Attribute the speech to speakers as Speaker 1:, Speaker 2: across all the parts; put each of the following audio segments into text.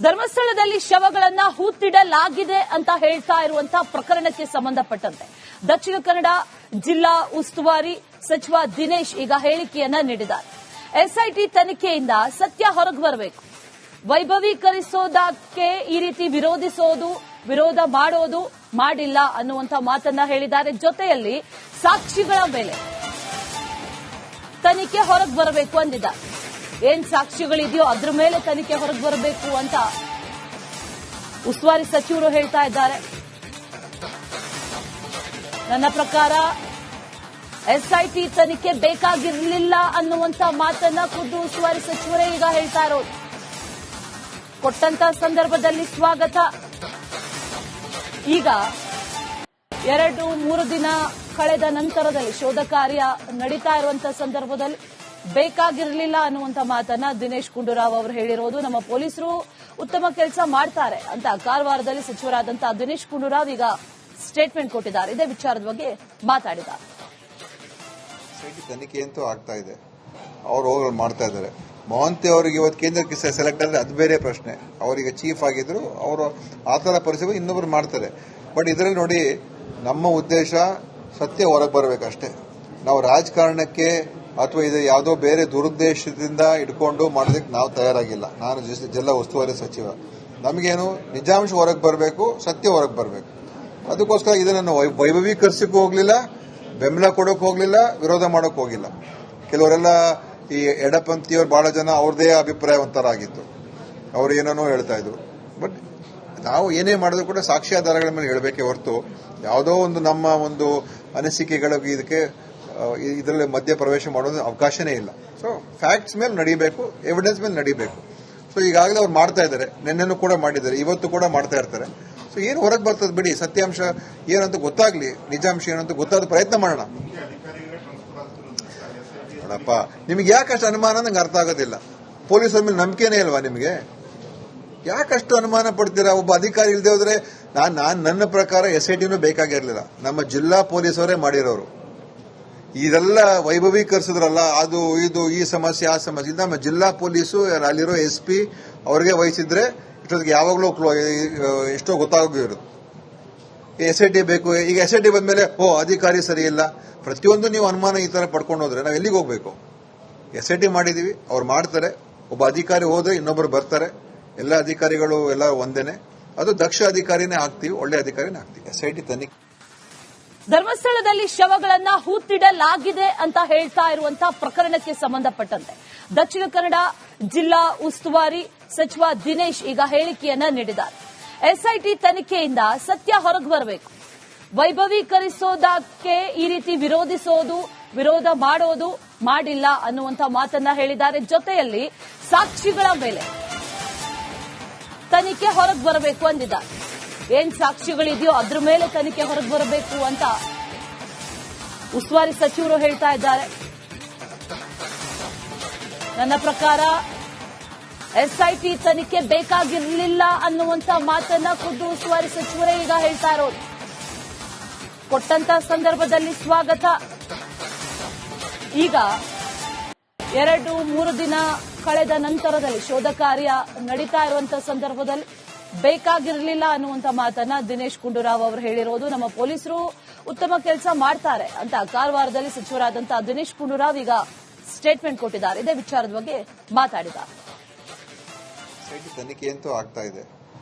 Speaker 1: ಧರ್ಮಸ್ಥಳದಲ್ಲಿ ಶವಗಳನ್ನ ಹೂತಿಡಲಾಗಿದೆ ಅಂತ ಹೇಳ್ತಾ ಇರುವಂತಹ ಪ್ರಕರಣಕ್ಕೆ ಸಂಬಂಧಪಟ್ಟಂತೆ ದಕ್ಷಿಣ ಕನ್ನಡ ಜಿಲ್ಲಾ ಉಸ್ತುವಾರಿ ಸಚಿವ ದಿನೇಶ್ ಈಗ ಹೇಳಿಕೆಯನ್ನ ನೀಡಿದ್ದಾರೆ. ಎಸ್ಐಟಿ ತನಿಖೆಯಿಂದ ಸತ್ಯ ಹೊರಗೆ ಬರಬೇಕು. ವೈಭವೀಕರಿಸೋದಕ್ಕೆ ಈ ರೀತಿ ವಿರೋಧ ಮಾಡೋದು ಮಾಡಿಲ್ಲ ಅನ್ನುವಂತ ಮಾತನ್ನ ಹೇಳಿದ್ದಾರೆ. ಜೊತೆಯಲ್ಲಿ ಸಾಕ್ಷಿಗಳ ಮೇಲೆ ತನಿಖೆ ಹೊರಗೆ ಬರಬೇಕು ಅಂದಿದ್ದಾರೆ. ಏನ್ ಸಾಕ್ಷಿಗಳಿದೆಯೋ ಅದ್ರ ಮೇಲೆ ತನಿಖೆ ಹೊರಗೆ ಬರಬೇಕು ಅಂತ ಉಸ್ತುವಾರಿ ಸಚಿವರು ಹೇಳ್ತಾ ಇದ್ದಾರೆ. ನನ್ನ ಪ್ರಕಾರ ಎಸ್ಐಟಿ ತನಿಖೆ ಬೇಕಾಗಿರಲಿಲ್ಲ ಅನ್ನುವಂತ ಮಾತನ್ನ ಖುದ್ದು ಉಸ್ತುವಾರಿ ಸಚಿವರೇ ಈಗ ಹೇಳ್ತಾ ಇರೋದು. ಕೊಟ್ಟಂತ ಸಂದರ್ಭದಲ್ಲಿ ಸ್ವಾಗತ. ಈಗ 2-3 ದಿನ ಕಳೆದ ನಂತರದಲ್ಲಿ ಶೋಧ ಕಾರ್ಯ ನಡೀತಾ ಇರುವಂತಹ ಸಂದರ್ಭದಲ್ಲಿ ಬೇಕಾಗಿರಲಿಲ್ಲ ಅನ್ನುವಂತ ಮಾತನ್ನ ದಿನೇಶ್ ಗುಂಡೂರಾವ್ ಅವರು ಹೇಳಿರೋದು. ನಮ್ಮ ಪೊಲೀಸರು ಉತ್ತಮ ಕೆಲಸ ಮಾಡ್ತಾರೆ ಅಂತ ಕಾರವಾರದಲ್ಲಿ ಸಚಿವರಾದಂತಹ ದಿನೇಶ್ ಗುಂಡೂರಾವ್ ಈಗ ಸ್ಟೇಟ್ಮೆಂಟ್ ಕೊಟ್ಟಿದ್ದಾರೆ. ಇದೇ ವಿಚಾರದ ಬಗ್ಗೆ ಮಾತಾಡಿದ್ದಾರೆ.
Speaker 2: ತನಿಖೆ ಅಂತೂ ಆಗ್ತಾ ಇದೆ, ಅವರು ಮಾಡ್ತಾ ಇದ್ದಾರೆ. ಮೊಹಂತಿ ಅವರಿಗೆ ಇವತ್ತು ಕೇಂದ್ರಕ್ಕೆ ಸೆಲೆಕ್ಟ್ ಆದ್ರೆ ಅದು ಬೇರೆ ಪ್ರಶ್ನೆ. ಅವರಿಗೆ ಚೀಫ್ ಆಗಿದ್ರು, ಅವರು ಆ ತರ ಪರಿಸ್ಥಿತಿ ಇನ್ನೊಬ್ರು ಮಾಡ್ತಾರೆ. ಬಟ್ ಇದರಲ್ಲಿ ನೋಡಿ, ನಮ್ಮ ಉದ್ದೇಶ ಸತ್ಯ ಹೊರಗೆ ಬರಬೇಕಷ್ಟೇ. ನಾವು ರಾಜಕಾರಣಕ್ಕೆ ಅಥವಾ ಇದು ಯಾವುದೋ ಬೇರೆ ದುರುದ್ದೇಶದಿಂದ ಇಟ್ಕೊಂಡು ಮಾಡೋದಕ್ಕೆ ನಾವು ತಯಾರಾಗಿಲ್ಲ. ನಾನು ಜಿಲ್ಲಾ ಉಸ್ತುವಾರಿ ಸಚಿವ. ನಮಗೇನು ನಿಜಾಂಶ ಹೊರಗೆ ಬರಬೇಕು, ಸತ್ಯ ಹೊರಗೆ ಬರಬೇಕು. ಅದಕ್ಕೋಸ್ಕರ ಇದನ್ನು ವೈಭವೀಕರಿಸಕ್ಕೂ ಹೋಗ್ಲಿಲ್ಲ, ಬೆಂಬಲ ಕೊಡೋಕೆ ಹೋಗ್ಲಿಲ್ಲ, ವಿರೋಧ ಮಾಡೋಕೆ ಹೋಗಿಲ್ಲ. ಕೆಲವರೆಲ್ಲ ಈ ಎಡಪಂಥೀಯವರು ಬಹಳ ಜನ ಅವ್ರದೇ ಅಭಿಪ್ರಾಯ ಒಂಥರಾಗಿತ್ತು, ಅವ್ರು ಏನೇನೋ ಹೇಳ್ತಾ ಇದ್ರು. ಬಟ್ ನಾವು ಏನೇ ಮಾಡಿದ್ರು ಕೂಡ ಸಾಕ್ಷ್ಯಾಧಾರಗಳ ಮೇಲೆ ಹೇಳಬೇಕೇ ಹೊರತು ಯಾವುದೋ ಒಂದು ನಮ್ಮ ಒಂದು ಅನಿಸಿಕೆಗಳಿಗೆ ಇದರಲ್ಲಿ ಮಧ್ಯ ಪ್ರವೇಶ ಮಾಡೋದು ಅವಕಾಶನೇ ಇಲ್ಲ. ಸೊ ಫ್ಯಾಕ್ಟ್ಸ್ ಮೇಲೆ ನಡೀಬೇಕು, ಎವಿಡೆನ್ಸ್ ಮೇಲೆ ನಡೀಬೇಕು. ಸೊ ಈಗಾಗಲೇ ಅವ್ರು ಮಾಡ್ತಾ ಇದ್ದಾರೆ, ನಿನ್ನೆನೂ ಕೂಡ ಮಾಡಿದ್ದಾರೆ, ಇವತ್ತು ಕೂಡ ಮಾಡ್ತಾ ಇರ್ತಾರೆ. ಸೊ ಏನು ಹೊರಗೆ ಬರ್ತದೆ ಬಿಡಿ, ಸತ್ಯಾಂಶ ಏನಂತ ಗೊತ್ತಾಗ್ಲಿ, ನಿಜಾಂಶ ಏನಂತ ಗೊತ್ತಾದ ಪ್ರಯತ್ನ ಮಾಡೋಣ. ನೋಡಪ್ಪ, ನಿಮ್ಗೆ ಯಾಕಷ್ಟು ಅನುಮಾನ ನಂಗೆ ಅರ್ಥ ಆಗೋದಿಲ್ಲ. ಪೊಲೀಸರ ಮೇಲೆ ನಂಬಿಕೆನೇ ಇಲ್ವಾ ನಿಮಗೆ? ಯಾಕಷ್ಟು ಅನುಮಾನ ಪಡ್ತೀರಾ? ಒಬ್ಬ ಅಧಿಕಾರಿ ಇಲ್ಲದೆ ಹೋದ್ರೆ ನನ್ನ ಪ್ರಕಾರ ಎಸ್ಐಟಿನೂ ಬೇಕಾಗಿರ್ಲಿಲ್ಲ. ನಮ್ಮ ಜಿಲ್ಲಾ ಪೊಲೀಸವರೇ ಮಾಡಿರೋರು. ಇದೆಲ್ಲ ವೈಭವೀಕರಿಸಿದ್ರಲ್ಲ, ಅದು ಇದು ಈ ಸಮಸ್ಯೆ ಆ ಸಮಸ್ಯೆ, ನಮ್ಮ ಜಿಲ್ಲಾ ಪೊಲೀಸು ಅಲ್ಲಿರೋ SP ಅವ್ರಿಗೆ ವಹಿಸಿದ್ರೆ ಇಷ್ಟೊತ್ತಿಗೆ ಯಾವಾಗಲೂ ಎಷ್ಟೋ ಗೊತ್ತಾಗಿರೋದು. SIT ಬೇಕು. ಈಗ SIT ಬಂದ್ಮೇಲೆ ಅಧಿಕಾರಿ ಸರಿ ಇಲ್ಲ, ಪ್ರತಿಯೊಂದು ನೀವು ಅನುಮಾನ ಈ ತರ ಪಡ್ಕೊಂಡು ಹೋದ್ರೆ ನಾವು ಎಲ್ಲಿಗೆ ಹೋಗ್ಬೇಕು? SIT ಮಾಡಿದೀವಿ, ಅವ್ರು ಮಾಡ್ತಾರೆ. ಒಬ್ಬ ಅಧಿಕಾರಿ ಹೋದ್ರೆ ಇನ್ನೊಬ್ಬರು ಬರ್ತಾರೆ. ಎಲ್ಲ ಅಧಿಕಾರಿಗಳು ಎಲ್ಲ ಒಂದೇನೆ. ಅದು ದಕ್ಷ ಅಧಿಕಾರಿನೇ ಆಗ್ತೀವಿ, ಒಳ್ಳೆ ಅಧಿಕಾರಿನೇ ಆಗ್ತೀವಿ. SIT ತನಿಖೆ.
Speaker 1: ಧರ್ಮಸ್ಥಳದಲ್ಲಿ ಶವಗಳನ್ನ ಹೂತಿಡಲಾಗಿದೆ ಅಂತ ಹೇಳ್ತಾ ಇರುವಂತಹ ಪ್ರಕರಣಕ್ಕೆ ಸಂಬಂಧಪಟ್ಟಂತೆ ದಕ್ಷಿಣ ಕನ್ನಡ ಜಿಲ್ಲಾ ಉಸ್ತುವಾರಿ ಸಚಿವ ದಿನೇಶ್ ಈಗ ಹೇಳಿಕೆಯನ್ನ ನೀಡಿದ್ದಾರೆ. ಎಸ್ಐಟಿ ತನಿಖೆಯಿಂದ ಸತ್ಯ ಹೊರಗೆ ಬರಬೇಕು. ವೈಭವೀಕರಿಸೋದಕ್ಕೆ ಈ ರೀತಿ ವಿರೋಧ ಮಾಡೋದು ಮಾಡಿಲ್ಲ ಅನ್ನುವಂತ ಮಾತನ್ನ ಹೇಳಿದ್ದಾರೆ. ಜೊತೆಯಲ್ಲಿ ಸಾಕ್ಷಿಗಳ ಮೇಲೆ ತನಿಖೆ ಹೊರಗೆ ಬರಬೇಕು ಅಂದಿದ್ದಾರೆ. ಏನ್ ಸಾಕ್ಷಿಗಳಿದೆಯೋ ಅದ್ರ ಮೇಲೆ ತನಿಖೆ ಹೊರಗೆ ಬರಬೇಕು ಅಂತ ಉಸ್ತುವಾರಿ ಸಚಿವರು ಹೇಳ್ತಾ ಇದ್ದಾರೆ. ನನ್ನ ಪ್ರಕಾರ ಎಸ್ಐಟಿ ತನಿಖೆ ಬೇಕಾಗಿರಲಿಲ್ಲ ಅನ್ನುವಂತ ಮಾತನ್ನ ಖುದ್ದು ಉಸ್ತುವಾರಿ ಸಚಿವರೇ ಈಗ ಹೇಳ್ತಾ ಇರೋದು. ಕೊಟ್ಟಂತ ಸಂದರ್ಭದಲ್ಲಿ ಸ್ವಾಗತ. ಈಗ 2-3 ದಿನ ಕಳೆದ ನಂತರದಲ್ಲಿ ಶೋಧ ಕಾರ್ಯ ನಡೀತಾ ಇರುವಂತಹ ಸಂದರ್ಭದಲ್ಲಿ ಬೇಕಾಗಿರಲಿಲ್ಲ ಅನ್ನುವಂತ ಮಾತನ್ನ ದಿನೇಶ್ ಗುಂಡೂರಾವ್ ಅವರು ಹೇಳಿರೋದು. ನಮ್ಮ ಪೊಲೀಸರು ಉತ್ತಮ ಕೆಲಸ ಮಾಡ್ತಾರೆ ಅಂತ ಕಾರವಾರದಲ್ಲಿ ಸಚಿವರಾದಂತಹ ದಿನೇಶ್ ಗುಂಡೂರಾವ್ ಈಗ ಸ್ಟೇಟ್ಮೆಂಟ್ ಕೊಟ್ಟಿದ್ದಾರೆ. ಇದೇ ವಿಚಾರದ ಬಗ್ಗೆ ಮಾತಾಡಿದ್ದಾರೆ.
Speaker 2: ತನಿಖೆ ಅಂತೂ ಆಗ್ತಾ ಇದೆ,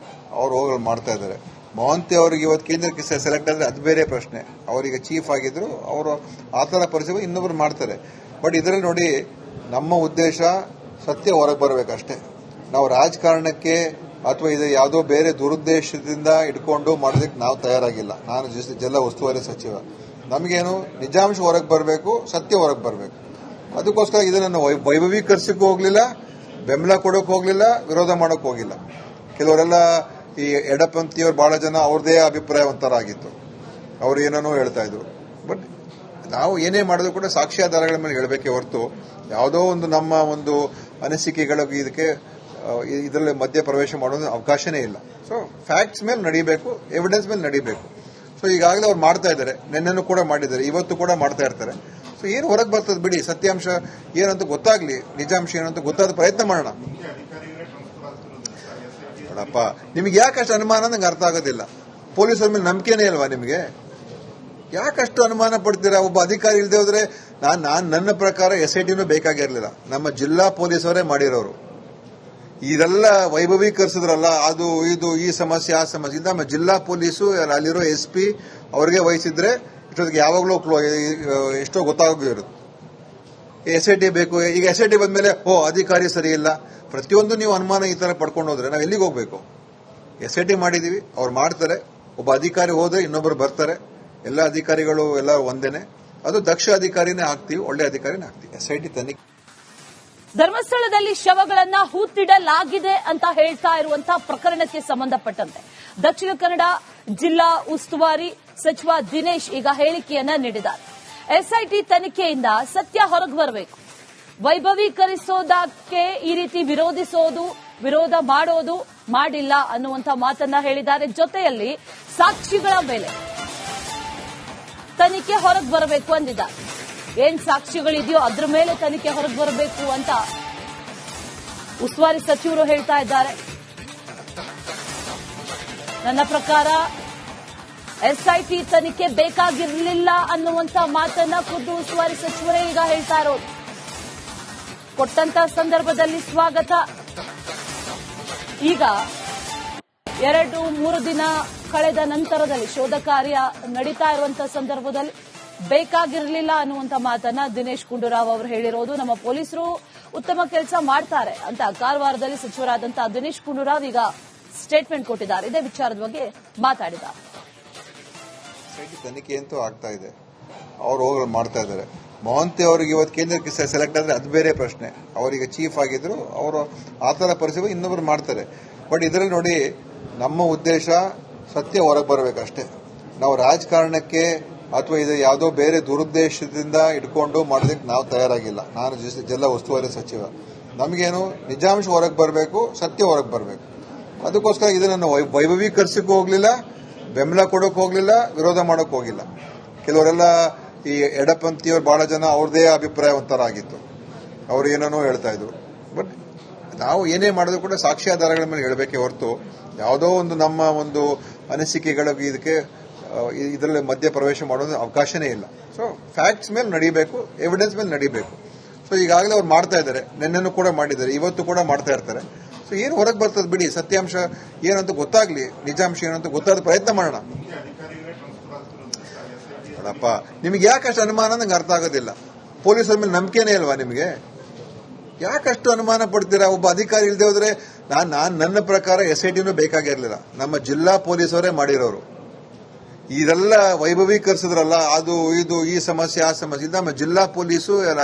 Speaker 2: ಅವರು ಮಾಡ್ತಾ ಇದ್ದಾರೆ. ಮೊಹಂತಿ ಅವರಿಗೆ ಇವತ್ತು ಕೇಂದ್ರಕ್ಕೆ ಸೆಲೆಕ್ಟ್ ಆದ್ರೆ ಅದು ಬೇರೆ ಪ್ರಶ್ನೆ. ಅವರಿಗೆ ಚೀಫ್ ಆಗಿದ್ರು, ಅವರು ಆ ತರ ಪರಿಸ್ಥಿತಿ ಇನ್ನೊಬ್ರು ಮಾಡ್ತಾರೆ. ಬಟ್ ಇದರಲ್ಲಿ ನೋಡಿ, ನಮ್ಮ ಉದ್ದೇಶ ಸತ್ಯ ಹೊರಗೆ ಬರಬೇಕಷ್ಟೇ. ನಾವು ರಾಜಕಾರಣಕ್ಕೆ ಅಥವಾ ಇದು ಯಾವುದೋ ಬೇರೆ ದುರುದ್ದೇಶದಿಂದ ಇಟ್ಕೊಂಡು ಮಾಡೋದಕ್ಕೆ ನಾವು ತಯಾರಾಗಿಲ್ಲ. ನಾನು ಜಿಲ್ಲಾ ಉಸ್ತುವಾರಿ ಸಚಿವ. ನಮಗೇನು ನಿಜಾಂಶ ಹೊರಗೆ ಬರಬೇಕು, ಸತ್ಯ ಹೊರಗೆ ಬರಬೇಕು. ಅದಕ್ಕೋಸ್ಕರ ಇದನ್ನು ವೈಭವೀಕರಿಸಕ್ಕೂ ಹೋಗ್ಲಿಲ್ಲ, ಬೆಂಬಲ ಕೊಡೋಕೆ ಹೋಗ್ಲಿಲ್ಲ, ವಿರೋಧ ಮಾಡೋಕೆ ಹೋಗಿಲ್ಲ. ಕೆಲವರೆಲ್ಲ ಈ ಎಡಪಂಥೀಯವರು ಬಹಳ ಜನ ಅವ್ರದೇ ಅಭಿಪ್ರಾಯ ಒಂಥರಾಗಿತ್ತು, ಅವ್ರು ಏನೇನೋ ಹೇಳ್ತಾ ಇದ್ರು. ಬಟ್ ನಾವು ಏನೇ ಮಾಡಿದ್ರು ಕೂಡ ಸಾಕ್ಷ್ಯಾಧಾರಗಳ ಮೇಲೆ ಹೇಳಬೇಕೇ ಹೊರತು ಯಾವುದೋ ಒಂದು ನಮ್ಮ ಒಂದು ಅನಿಸಿಕೆಗಳಿಗೆ ಇದರಲ್ಲಿ ಮಧ್ಯ ಪ್ರವೇಶ ಮಾಡೋದು ಅವಕಾಶನೇ ಇಲ್ಲ. ಸೊ ಫ್ಯಾಕ್ಟ್ಸ್ ಮೇಲೆ ನಡೀಬೇಕು, ಎವಿಡೆನ್ಸ್ ಮೇಲೆ ನಡೀಬೇಕು. ಸೊ ಈಗಾಗಲೇ ಅವ್ರು ಮಾಡ್ತಾ ಇದ್ದಾರೆ, ನಿನ್ನೆನೂ ಕೂಡ ಮಾಡಿದ್ದಾರೆ, ಇವತ್ತು ಕೂಡ ಮಾಡ್ತಾ ಇರ್ತಾರೆ. ಸೊ ಏನು ಹೊರಗೆ ಬರ್ತದೆ ಬಿಡಿ, ಸತ್ಯಾಂಶ ಏನಂತ ಗೊತ್ತಾಗ್ಲಿ, ನಿಜಾಂಶ ಏನಂತ ಗೊತ್ತಾದ ಪ್ರಯತ್ನ ಮಾಡೋಣ. ನೋಡಪ್ಪ, ನಿಮ್ಗೆ ಯಾಕಷ್ಟು ಅನುಮಾನ ನಂಗೆ ಅರ್ಥ ಆಗೋದಿಲ್ಲ. ಪೊಲೀಸರ ಮೇಲೆ ನಂಬಿಕೆನೇ ಇಲ್ವಾ ನಿಮಗೆ? ಯಾಕಷ್ಟು ಅನುಮಾನ ಪಡ್ತೀರಾ? ಒಬ್ಬ ಅಧಿಕಾರಿ ಇಲ್ಲದೆ ಹೋದ್ರೆ ನನ್ನ ಪ್ರಕಾರ SITನೂ ಬೇಕಾಗಿರ್ಲಿಲ್ಲ. ನಮ್ಮ ಜಿಲ್ಲಾ ಪೊಲೀಸವರೇ ಮಾಡಿರೋರು. ಇದೆಲ್ಲ ವೈಭವೀಕರಿಸಿದ್ರಲ್ಲ, ಅದು ಇದು ಈ ಸಮಸ್ಯೆ ಆ ಸಮಸ್ಯೆ, ನಮ್ಮ ಜಿಲ್ಲಾ ಪೊಲೀಸು ಅಲ್ಲಿರೋ SP ಅವ್ರಿಗೆ ವಹಿಸಿದ್ರೆ ಇಷ್ಟೊತ್ತಿಗೆ ಯಾವಾಗಲೂ ಎಷ್ಟೋ ಗೊತ್ತಾಗಿರುತ್ತೆ. SIT ಬೇಕು. ಈಗ SIT ಬಂದ್ಮೇಲೆ ಅಧಿಕಾರಿ ಸರಿ ಇಲ್ಲ, ಪ್ರತಿಯೊಂದು ನೀವು ಅನುಮಾನ ಈ ತರ ಪಡ್ಕೊಂಡು ಹೋದ್ರೆ ನಾವು ಎಲ್ಲಿಗೆ ಹೋಗ್ಬೇಕು? SIT ಮಾಡಿದೀವಿ, ಅವ್ರು ಮಾಡ್ತಾರೆ. ಒಬ್ಬ ಅಧಿಕಾರಿ ಹೋದ್ರೆ ಇನ್ನೊಬ್ಬರು ಬರ್ತಾರೆ. ಎಲ್ಲ ಅಧಿಕಾರಿಗಳು ಎಲ್ಲ ಒಂದೇನೆ. ಅದು ದಕ್ಷ ಅಧಿಕಾರಿನೇ ಆಗ್ತೀವಿ, ಒಳ್ಳೆ ಅಧಿಕಾರಿನೇ ಆಗ್ತೀವಿ. SIT ತನಿಖೆ.
Speaker 1: ಧರ್ಮಸ್ಥಳದಲ್ಲಿ ಶವಗಳನ್ನ ಹೂತಿಡಲಾಗಿದೆ ಅಂತ ಹೇಳ್ತಾ ಇರುವಂತಹ ಪ್ರಕರಣಕ್ಕೆ ಸಂಬಂಧಪಟ್ಟಂತೆ ದಕ್ಷಿಣ ಕನ್ನಡ ಜಿಲ್ಲಾ ಉಸ್ತುವಾರಿ ಸಚಿವ ದಿನೇಶ್ ಈಗ ಹೇಳಿಕೆಯನ್ನ ನೀಡಿದ್ದಾರೆ. SIT ತನಿಖೆಯಿಂದ ಸತ್ಯ ಹೊರಗೆ ಬರಬೇಕು. ವೈಭವೀಕರಿಸೋದಕ್ಕೆ ಈ ರೀತಿ ವಿರೋಧ ಮಾಡೋದು ಮಾಡಿಲ್ಲ ಅನ್ನುವಂಥ ಮಾತನ್ನ ಹೇಳಿದ್ದಾರೆ. ಜೊತೆಯಲ್ಲಿ ಸಾಕ್ಷಿಗಳ ಮೇಲೆ ತನಿಖೆ ಹೊರಗೆ ಬರಬೇಕು ಅಂದಿದ್ದಾರೆ. ಏನ್ ಸಾಕ್ಷಿಗಳಿದೆಯೋ ಅದ್ರ ಮೇಲೆ ತನಿಖೆ ಹೊರಗೆ ಬರಬೇಕು ಅಂತ ಉಸ್ತುವಾರಿ ಸಚಿವರು ಹೇಳ್ತಾ ಇದ್ದಾರೆ. ನನ್ನ ಪ್ರಕಾರ SIT ತನಿಖೆ ಬೇಕಾಗಿರಲಿಲ್ಲ ಅನ್ನುವಂತ ಮಾತನ್ನ ಖುದ್ದು ಉಸ್ತುವಾರಿ ಸಚಿವರೇ ಈಗ ಹೇಳ್ತಾ ಇರೋದು. ಕೊಟ್ಟಂತ ಸಂದರ್ಭದಲ್ಲಿ ಸ್ವಾಗತ. ಈಗ 2-3 ದಿನ ಕಳೆದ ನಂತರದಲ್ಲಿ ಶೋಧ ಕಾರ್ಯ ನಡೀತಾ ಇರುವಂತಹ ಸಂದರ್ಭದಲ್ಲಿ ಬೇಕಾಗಿರಲಿಲ್ಲ ಅನ್ನುವಂತ ಮಾತನ್ನ ದಿನೇಶ್ ಗುಂಡೂರಾವ್ ಅವರು ಹೇಳಿರೋದು. ನಮ್ಮ ಪೊಲೀಸರು ಉತ್ತಮ ಕೆಲಸ ಮಾಡ್ತಾರೆ ಅಂತ ಕಾರವಾರದಲ್ಲಿ ಸಚಿವರಾದಂತಹ ದಿನೇಶ್ ಗುಂಡೂರಾವ್ ಈಗ ಸ್ಟೇಟ್ಮೆಂಟ್ ಕೊಟ್ಟಿದ್ದಾರೆ. ಇದೇ ವಿಚಾರದ ಬಗ್ಗೆ ಮಾತಾಡಿದ್ದಾರೆ.
Speaker 2: ತನಿಖೆ ಅಂತೂ ಆಗ್ತಾ ಇದೆ, ಅವ್ರು ಹೋಗಿ ಮಾಡ್ತಾ ಇದ್ದಾರೆ. ಮೊಹಂತಿ ಅವರಿಗೆ ಇವತ್ತು ಕೇಂದ್ರಕ್ಕೆ ಸೆಲೆಕ್ಟ್ ಆದ್ರೆ ಅದು ಬೇರೆ ಪ್ರಶ್ನೆ. ಅವರಿಗೆ ಚೀಫ್ ಆಗಿದ್ರು, ಅವರು ಆ ತರ ಪರಿಸ್ಥಿತಿ ಇನ್ನೊಬ್ರು ಮಾಡ್ತಾರೆ. ಬಟ್ ಇದರಲ್ಲಿ ನೋಡಿ, ನಮ್ಮ ಉದ್ದೇಶ ಸತ್ಯ ಹೊರಗೆ ಬರಬೇಕಷ್ಟೇ. ನಾವು ರಾಜಕಾರಣಕ್ಕೆ ಅಥವಾ ಇದು ಯಾವುದೋ ಬೇರೆ ದುರುದ್ದೇಶದಿಂದ ಇಟ್ಕೊಂಡು ಮಾಡೋದಕ್ಕೆ ನಾವು ತಯಾರಾಗಿಲ್ಲ. ನಾನು ಜಿಲ್ಲಾ ಉಸ್ತುವಾರಿ ಸಚಿವ. ನಮಗೇನು ನಿಜಾಂಶ ಹೊರಗೆ ಬರಬೇಕು, ಸತ್ಯ ಹೊರಗೆ ಬರಬೇಕು. ಅದಕ್ಕೋಸ್ಕರ ಇದನ್ನು ವೈಭವೀಕರಿಸಕ್ಕೆ ಹೋಗ್ಲಿಲ್ಲ, ಬೆಂಬಲ ಕೊಡೋಕೆ ಹೋಗ್ಲಿಲ್ಲ, ವಿರೋಧ ಮಾಡೋಕೆ ಹೋಗಿಲ್ಲ. ಕೆಲವರೆಲ್ಲ ಈ ಎಡಪಂಥೀಯವರು ಬಹಳ ಜನ ಅವ್ರದೇ ಅಭಿಪ್ರಾಯ ಒಂಥರ ಆಗಿತ್ತು, ಅವ್ರು ಏನೇನೋ ಹೇಳ್ತಾ ಇದ್ರು. ಬಟ್ ನಾವು ಏನೇ ಮಾಡಿದ್ರು ಕೂಡ ಸಾಕ್ಷ್ಯಾಧಾರಗಳ ಮೇಲೆ ಹೇಳಬೇಕೇ ಹೊರತು ಯಾವುದೋ ಒಂದು ನಮ್ಮ ಒಂದು ಅನಿಸಿಕೆಗಳಿಗೆ ಇದರಲ್ಲಿ ಮಧ್ಯ ಪ್ರವೇಶ ಮಾಡೋದು ಅವಕಾಶನೇ ಇಲ್ಲ. ಸೊ ಫ್ಯಾಕ್ಟ್ಸ್ ಮೇಲೆ ನಡೀಬೇಕು, ಎವಿಡೆನ್ಸ್ ಮೇಲೆ ನಡೀಬೇಕು. ಸೊ ಈಗಾಗಲೇ ಅವ್ರು ಮಾಡ್ತಾ ಇದ್ದಾರೆ, ನಿನ್ನೆನೂ ಕೂಡ ಮಾಡಿದ್ದಾರೆ, ಇವತ್ತು ಕೂಡ ಮಾಡ್ತಾ ಇರ್ತಾರೆ. ಸೊ ಏನು ಹೊರಗೆ ಬರ್ತದೆ ಬಿಡಿ, ಸತ್ಯಾಂಶ ಏನಂತ ಗೊತ್ತಾಗ್ಲಿ, ನಿಜಾಂಶ ಏನಂತ ಗೊತ್ತಾದ ಪ್ರಯತ್ನ ಮಾಡೋಣ. ನೋಡಪ್ಪ, ನಿಮ್ಗೆ ಯಾಕಷ್ಟು ಅನುಮಾನ ನಂಗೆ ಅರ್ಥ ಆಗೋದಿಲ್ಲ. ಪೊಲೀಸರ ಮೇಲೆ ನಂಬಿಕೆನೇ ಇಲ್ವಾ ನಿಮಗೆ? ಯಾಕಷ್ಟು ಅನುಮಾನ ಪಡ್ತೀರಾ? ಒಬ್ಬ ಅಧಿಕಾರಿ ಇಲ್ಲದೆ ಹೋದ್ರೆ ನನ್ನ ಪ್ರಕಾರ SITನೂ ಬೇಕಾಗಿರ್ಲಿಲ್ಲ. ನಮ್ಮ ಜಿಲ್ಲಾ ಪೊಲೀಸವರೇ ಮಾಡಿರೋರು. ಇದೆಲ್ಲ ವೈಭವೀಕರಿಸಿದ್ರಲ್ಲ, ಅದು ಇದು ಈ ಸಮಸ್ಯೆ ಆ ಸಮಸ್ಯೆ, ನಮ್ಮ ಜಿಲ್ಲಾ ಪೊಲೀಸು ಅಲ್ಲಿ